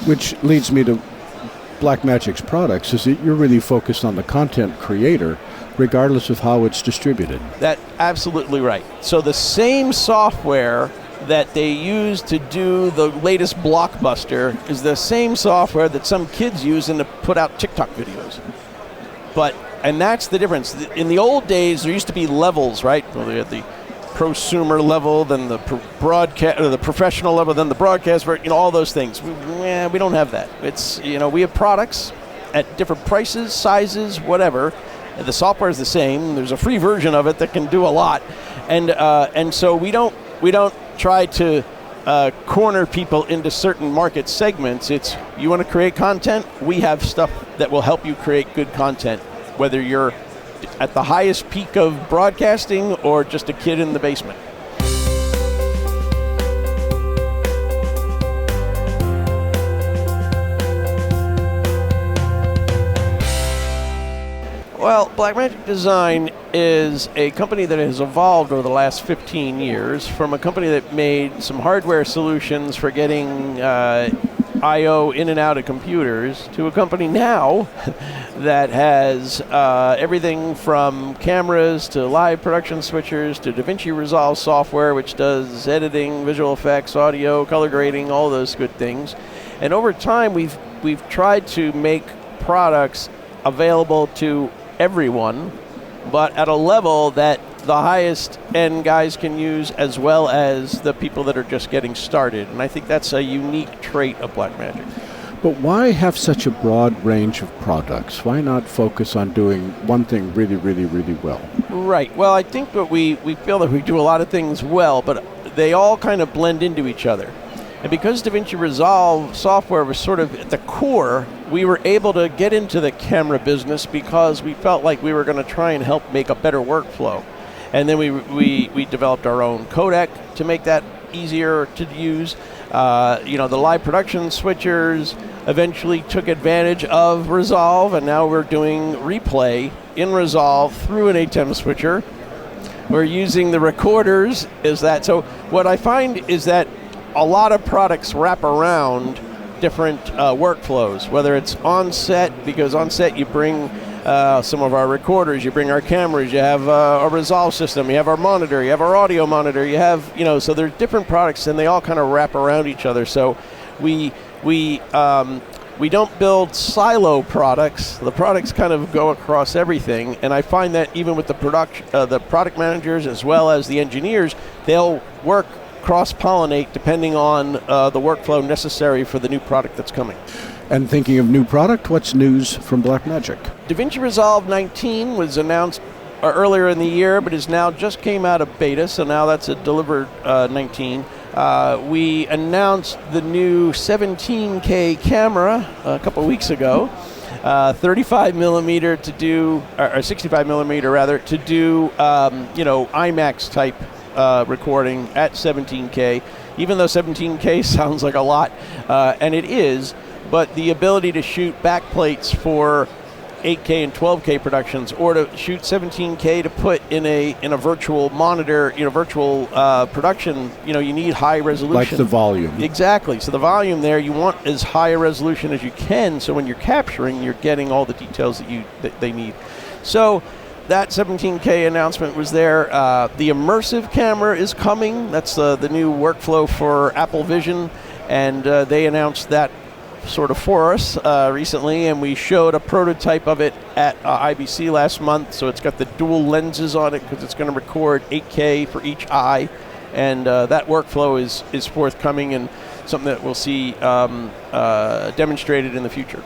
Which leads me to Blackmagic's products, is that you're really focused on the content creator, regardless of how it's distributed. That's absolutely right. So the same software that they use to do the latest blockbuster is the same software that some kids use to put out TikTok videos. And that's the difference. In the old days, there used to be levels, right? Well, they had the prosumer level, then the broadcast, or the professional level, then the broadcast, all those things. We don't have that. It's, we have products at different prices, sizes, whatever. The software is the same. There's a free version of it that can do a lot, and so we don't try to corner people into certain market segments. It's, you want to create content, we have stuff that will help you create good content, whether you're at the highest peak of broadcasting or just a kid in the basement. Well, Blackmagic Design is a company that has evolved over the last 15 years from a company that made some hardware solutions for getting I/O in and out of computers to a company now that has everything from cameras to live production switchers to DaVinci Resolve software, which does editing, visual effects, audio, color grading, all those good things. And over time, we've tried to make products available to everyone, but at a level that the highest end guys can use, as well as the people that are just getting started. And I think that's a unique trait of Blackmagic. But why have such a broad range of products? Why not focus on doing one thing really, really, really well? Right. Well, I think that we feel that we do a lot of things well, but they all kind of blend into each other. And because DaVinci Resolve software was sort of at the core, we were able to get into the camera business because we felt like we were going to try and help make a better workflow. And then we developed our own codec to make that easier to use. The live production switchers eventually took advantage of Resolve, and now we're doing replay in Resolve through an ATEM switcher. We're using the recorders. So what I find is that a lot of products wrap around different workflows, whether it's on set, because on set you bring some of our recorders, you bring our cameras, you have a Resolve system, you have our monitor, you have our audio monitor, you have, so there's different products and they all kind of wrap around each other. So we don't build silo products. The products kind of go across everything, and I find that even with the product managers as well as the engineers, they'll work cross-pollinate depending on the workflow necessary for the new product that's coming. And thinking of new product, what's news from Blackmagic? DaVinci Resolve 19 was announced earlier in the year, but is now just came out of beta, so now that's a delivered 19. We announced the new 17K camera a couple weeks ago, 35 millimeter to do, or 65 millimeter rather, to do IMAX type recording at 17K, even though 17K sounds like a lot, and it is, but the ability to shoot backplates for 8K and 12K productions, or to shoot 17K to put in a virtual monitor, virtual production, you need high resolution. Like the volume. Exactly. So the volume there, you want as high a resolution as you can, so when you're capturing, you're getting all the details that they need. So that 17K announcement was there. The immersive camera is coming. That's the new workflow for Apple Vision, and they announced that sort of for us recently, and we showed a prototype of it at IBC last month. So it's got the dual lenses on it because it's going to record 8K for each eye, and that workflow is forthcoming and something that we'll see demonstrated in the future.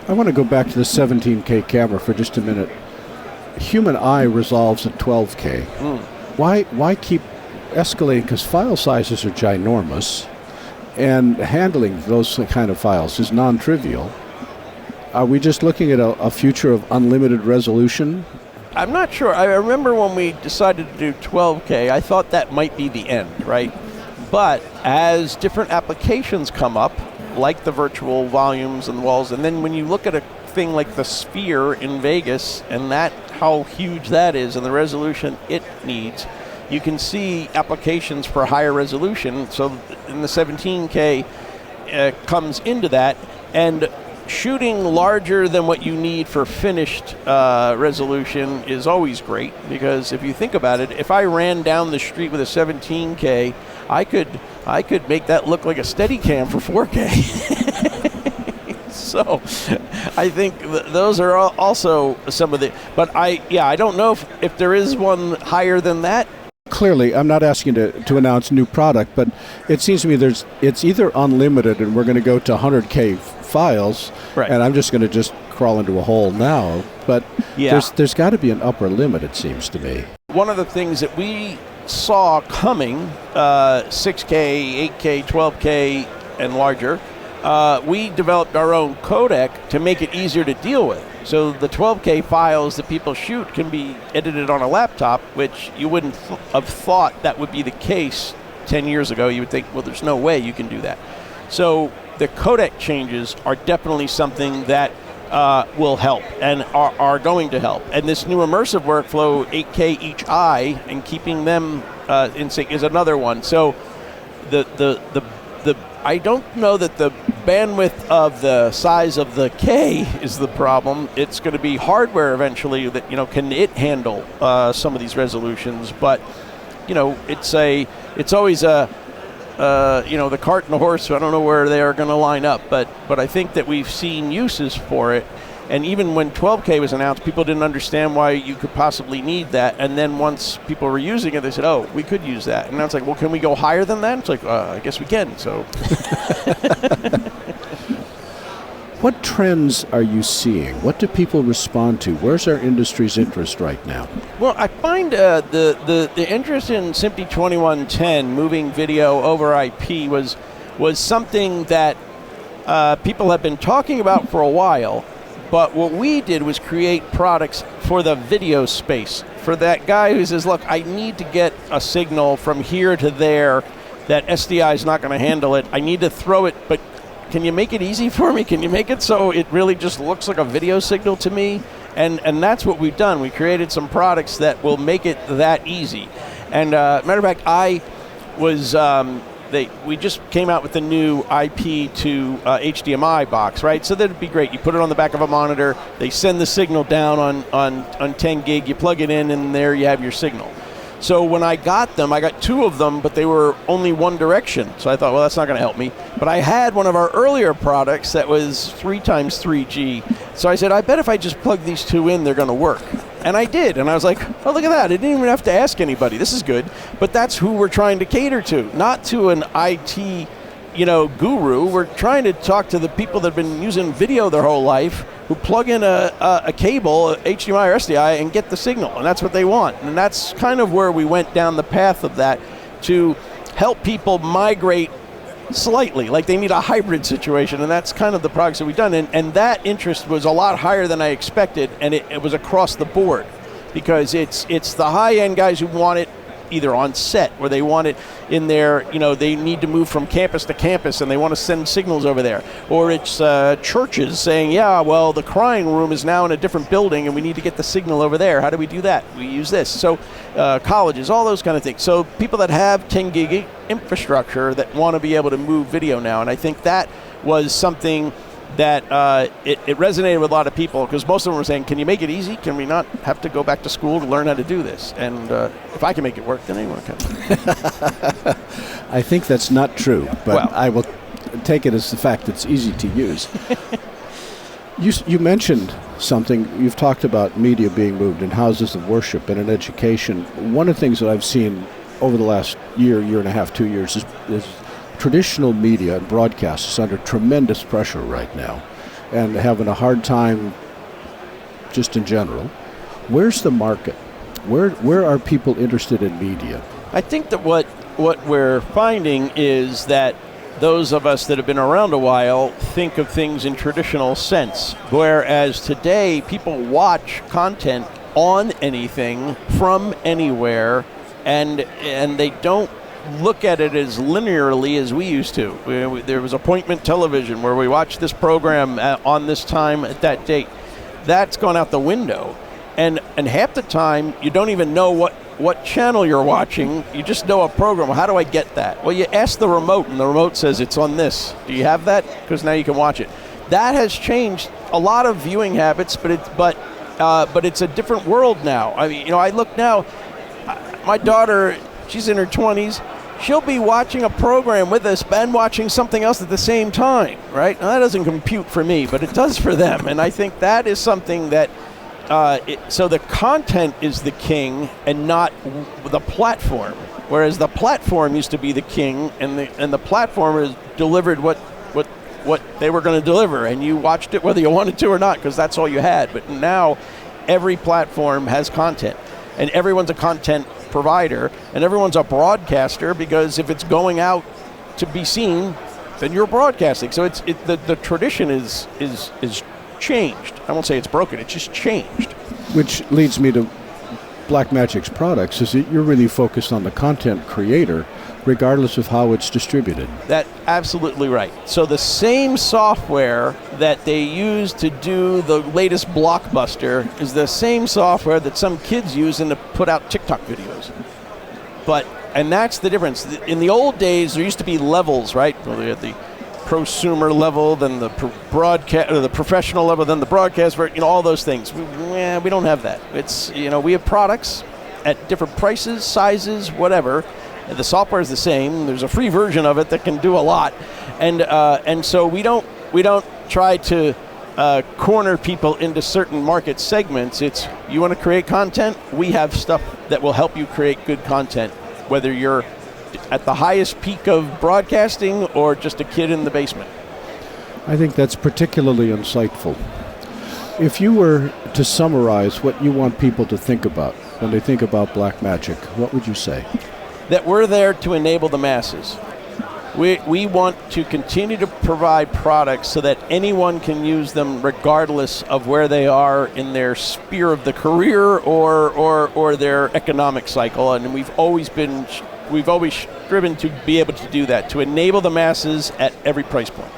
I want to go back to the 17K camera for just a minute. Human eye resolves at 12K. Why keep escalating? Because file sizes are ginormous, and handling those kind of files is non-trivial. Are we just looking at a future of unlimited resolution? I'm not sure. I remember when we decided to do 12K, I thought that might be the end, right? But as different applications come up, like the virtual volumes and walls, and then when you look at a thing like the Sphere in Vegas, and how huge that is and the resolution it needs, you can see applications for higher resolution. So in the 17K, comes into that, and shooting larger than what you need for finished resolution is always great, because if you think about it, if I ran down the street with a 17K, I could make that look like a Steadicam for 4K. So I think those are also some of the, but I don't know if there is one higher than that. Clearly, I'm not asking to announce new product, but it seems to me it's either unlimited and we're going to go to 100K files, right, and I'm just going to just crawl into a hole now, but there's got to be an upper limit, it seems to me. One of the things that we saw coming, 6K, 8K, 12K, and larger, we developed our own codec to make it easier to deal with. So the 12K files that people shoot can be edited on a laptop, which you wouldn't have thought that would be the case 10 years ago. You would think, well, there's no way you can do that. So the codec changes are definitely something that will help and are going to help. And this new immersive workflow, 8K each eye, and keeping them in sync is another one. So the I don't know that the bandwidth of the size of the K is the problem. It's going to be hardware eventually that, can it handle some of these resolutions? But, it's always the cart and the horse. I don't know where they are going to line up, but I think that we've seen uses for it. And even when 12K was announced, people didn't understand why you could possibly need that. And then once people were using it, they said, oh, we could use that. And now it's like, well, can we go higher than that? It's like, I guess we can. So, what trends are you seeing? What do people respond to? Where's our industry's interest right now? Well, I find the interest in SMPTE 2110, moving video over IP, was something that people have been talking about for a while. But what we did was create products for the video space, for that guy who says, look, I need to get a signal from here to there that SDI is not going to handle it. I need to throw it, but can you make it easy for me? Can you make it so it really just looks like a video signal to me? And that's what we've done. We created some products that will make it that easy. And matter of fact, I was... we just came out with the new IP to HDMI box, right? So that'd be great. You put it on the back of a monitor. They send the signal down on 10 gig. You plug it in, and there you have your signal. So when I got them, I got two of them, but they were only one direction. So I thought, well, that's not going to help me. But I had one of our earlier products that was 3 times 3G. So I said, I bet if I just plug these two in, they're going to work. And I did, and I was like, oh, look at that. I didn't even have to ask anybody. This is good. But that's who we're trying to cater to, not to an IT, guru. We're trying to talk to the people that have been using video their whole life, who plug in a cable, HDMI or SDI, and get the signal, and that's what they want. And that's kind of where we went down the path of that, to help people migrate slightly, like they need a hybrid situation, and that's kind of the products that we've done. And that interest was a lot higher than I expected, and it was across the board, because it's the high-end guys who want it either on set, or they want it in their, they need to move from campus to campus and they want to send signals over there. Or it's churches saying, yeah, well, the crying room is now in a different building and we need to get the signal over there. How do we do that? We use this. So colleges, all those kind of things. So people that have 10 gig infrastructure that want to be able to move video now. And I think that was something that it resonated with a lot of people, because most of them were saying, can you make it easy? Can we not have to go back to school to learn how to do this? And if I can make it work, then anyone can. I think that's not true, but I will take it as the fact it's easy to use. You mentioned something. You've talked about media being moved in houses of worship and in education. One of the things that I've seen over the last year and a half, 2 years is traditional media and broadcast is under tremendous pressure right now and having a hard time just in general. Where's the market? Where are people interested in media? I think that what we're finding is that those of us that have been around a while think of things in traditional sense, whereas today people watch content on anything from anywhere, and they don't look at it as linearly as we used to. There was appointment television where we watched this program on this time at that date. That's gone out the window. And half the time, you don't even know what what channel you're watching. You just know a program. How do I get that? Well, you ask the remote, and the remote says it's on this. Do you have that? Because now you can watch it. That has changed a lot of viewing habits, but it's a different world now. I mean, I look now. My daughter, she's in her 20s. She'll be watching a program with us and watching something else at the same time, right? Now, that doesn't compute for me, but it does for them. And I think that is something that, so the content is the king and not the platform. Whereas the platform used to be the king, and the platform is delivered what they were going to deliver, and you watched it whether you wanted to or not, because that's all you had. But now every platform has content, and everyone's a content provider, and everyone's a broadcaster, because if it's going out to be seen, then you're broadcasting. So the tradition is changed. I won't say it's broken, it's just changed. Which leads me to Blackmagic's products, is that you're really focused on the content creator, regardless of how it's distributed. That's absolutely right. So the same software that they use to do the latest blockbuster is the same software that some kids use to put out TikTok videos. And that's the difference. In the old days, there used to be levels, right? Well, they had the prosumer level, then the broadcast, or the professional level, then the broadcast, all those things. We don't have that. It's, we have products at different prices, sizes, whatever. The software is the same. There's a free version of it that can do a lot, and so we don't try to corner people into certain market segments. It's, you want to create content, we have stuff that will help you create good content, whether you're at the highest peak of broadcasting or just a kid in the basement. I think that's particularly insightful. If you were to summarize what you want people to think about when they think about Blackmagic, what would you say? That we're there to enable the masses. We want to continue to provide products so that anyone can use them regardless of where they are in their sphere of the career or their economic cycle. And we've always striven to be able to do that, to enable the masses at every price point.